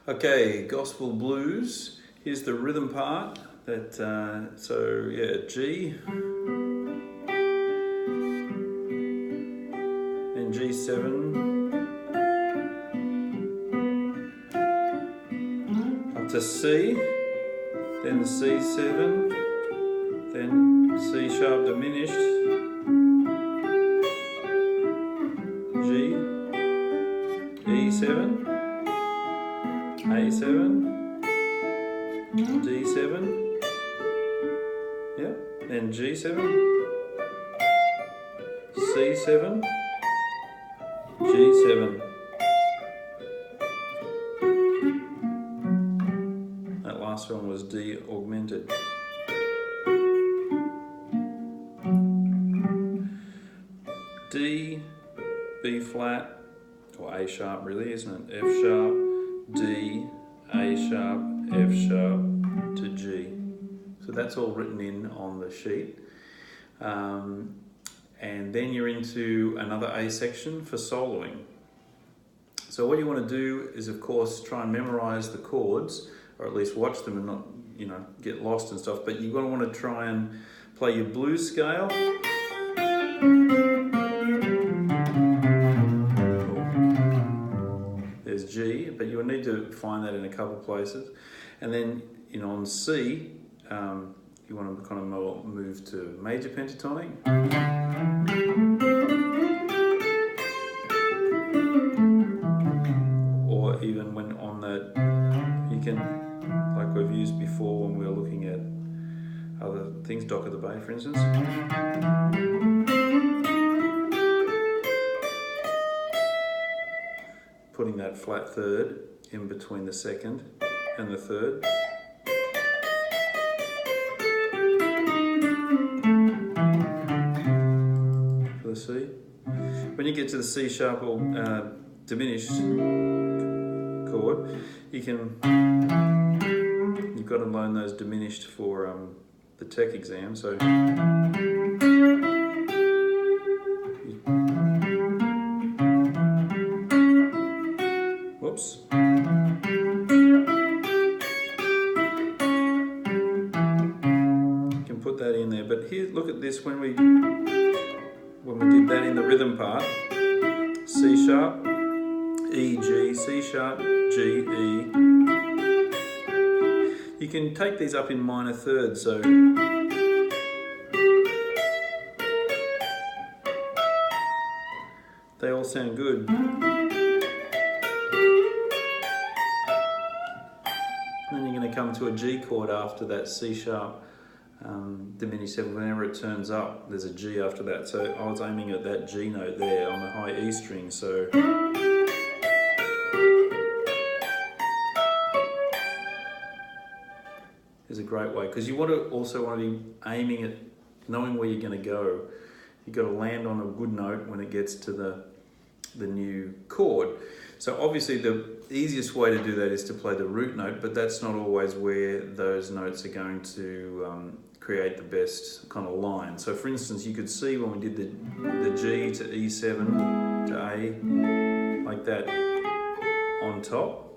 Okay, gospel blues. Here's the rhythm part. So yeah, G, then G7, up to C, then C7, then C sharp diminished, G, E7, A7, D7, yeah, then G7, C7, G7. That last one was D augmented. D, B flat, or A sharp really, isn't it? F sharp, D, A sharp, F sharp to G. So that's all written in on the sheet. And then you're into another A section for soloing. So what you want to do is, of course, try and memorize the chords, or at least watch them and not, get lost and stuff. But you're going to want to try and play your blues scale. There's G, but you'll need to find that in a couple places. And then, on C, you want to kind of move to major pentatonic. Or even when on that, you can, like we've used before when we were looking at other things, Dock of the Bay for instance. Putting that flat third in between the second and the third. For the C. When you get to the C sharp or diminished chord, you've got to learn those diminished for the tech exam. So whoops. You can put that in there, but here, look at this when we did that in the rhythm part. C sharp, E, G, C sharp, G, E. You can take these up in minor thirds, so they all sound good. Then you're going to come to a G chord after that C sharp diminished seventh. Whenever it turns up, there's a G after that. So I was aiming at that G note there on the high E string. So is a great way, because you also want to be aiming at knowing where you're going to go. You've got to land on a good note when it gets to the new chord. So obviously the easiest way to do that is to play the root note, but that's not always where those notes are going to create the best kind of line. So for instance, you could see when we did the G to E7 to A, like that on top.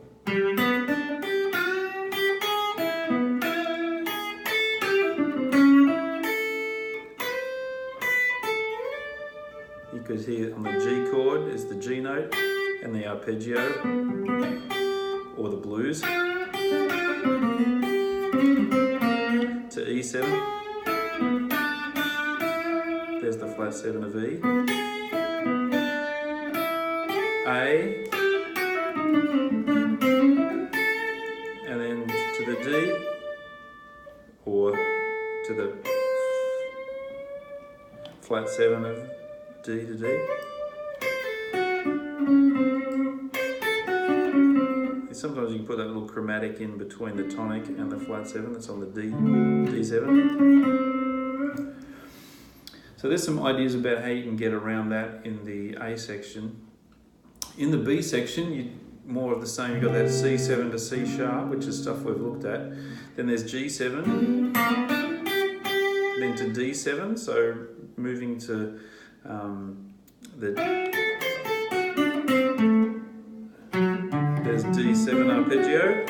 You could hear on the G chord is the G note and the arpeggio or the blues to E7. There's the flat 7 of E. A, and then to the D or to the flat 7 of D to D. Sometimes you can put that little chromatic in between the tonic and the flat 7 that's on the D7. So there's some ideas about how you can get around that in the A section. In the B section, more of the same. You've got that C7 to C sharp, which is stuff we've looked at. Then there's G7, then to D7, so moving to There's D7 arpeggio.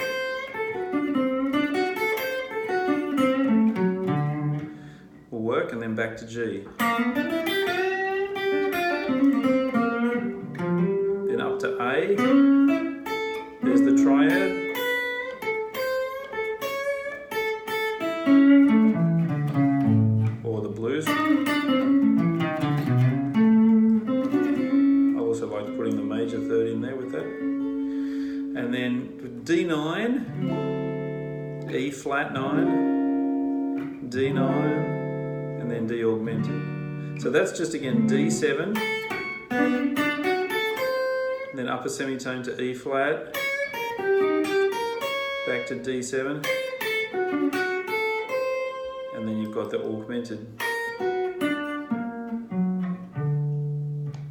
Will work, and then back to G. Then up to A. There's the triad. Or the blues. I also like putting the major third in there with that. And then D9, E flat 9, D9, and then D augmented. So that's just again D7, then upper semitone to E flat, back to D7, and then you've got the augmented.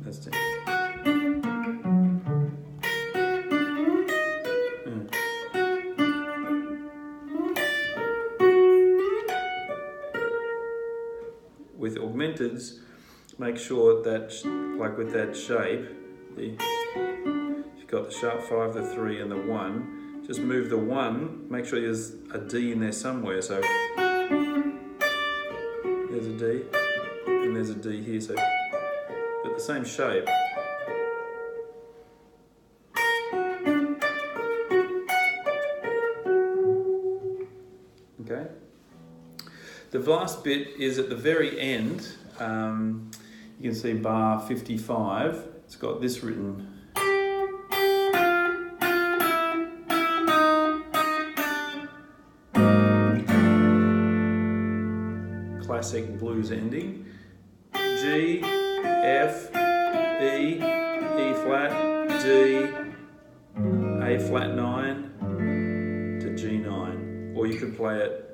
That's it. With augmenteds, make sure that, like with that shape, if you've got the sharp 5, the 3 and the 1, just move the 1, make sure there's a D in there somewhere, so there's a D, and there's a D here, so but the same shape. Okay. The last bit is at the very end. You can see bar 55. It's got this written. Classic blues ending. G, F, E, E flat, D, A flat 9 to G9. Or you could play it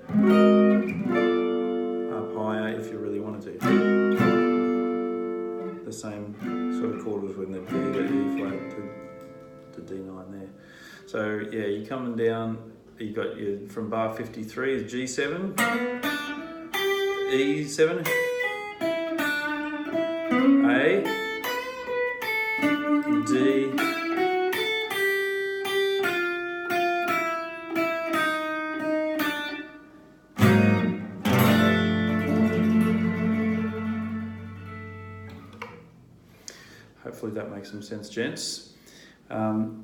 up higher if you really wanted to. The same sort of chord as when the D to E flat to D9 there. So yeah, you're coming down, you got your, from bar 53 is G7, E7, A, D, hopefully that makes some sense, gents.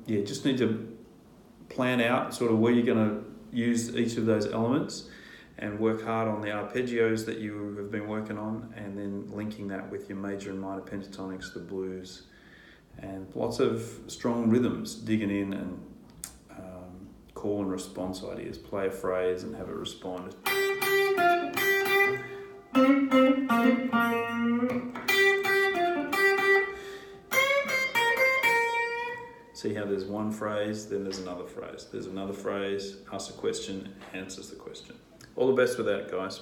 Yeah, just need to plan out sort of where you're going to use each of those elements and work hard on the arpeggios that you have been working on, and then linking that with your major and minor pentatonics, the blues, and lots of strong rhythms, digging in and call and response ideas. Play a phrase and have it respond. See how there's one phrase, then there's another phrase. There's another phrase, asks a question, answers the question. All the best with that, guys.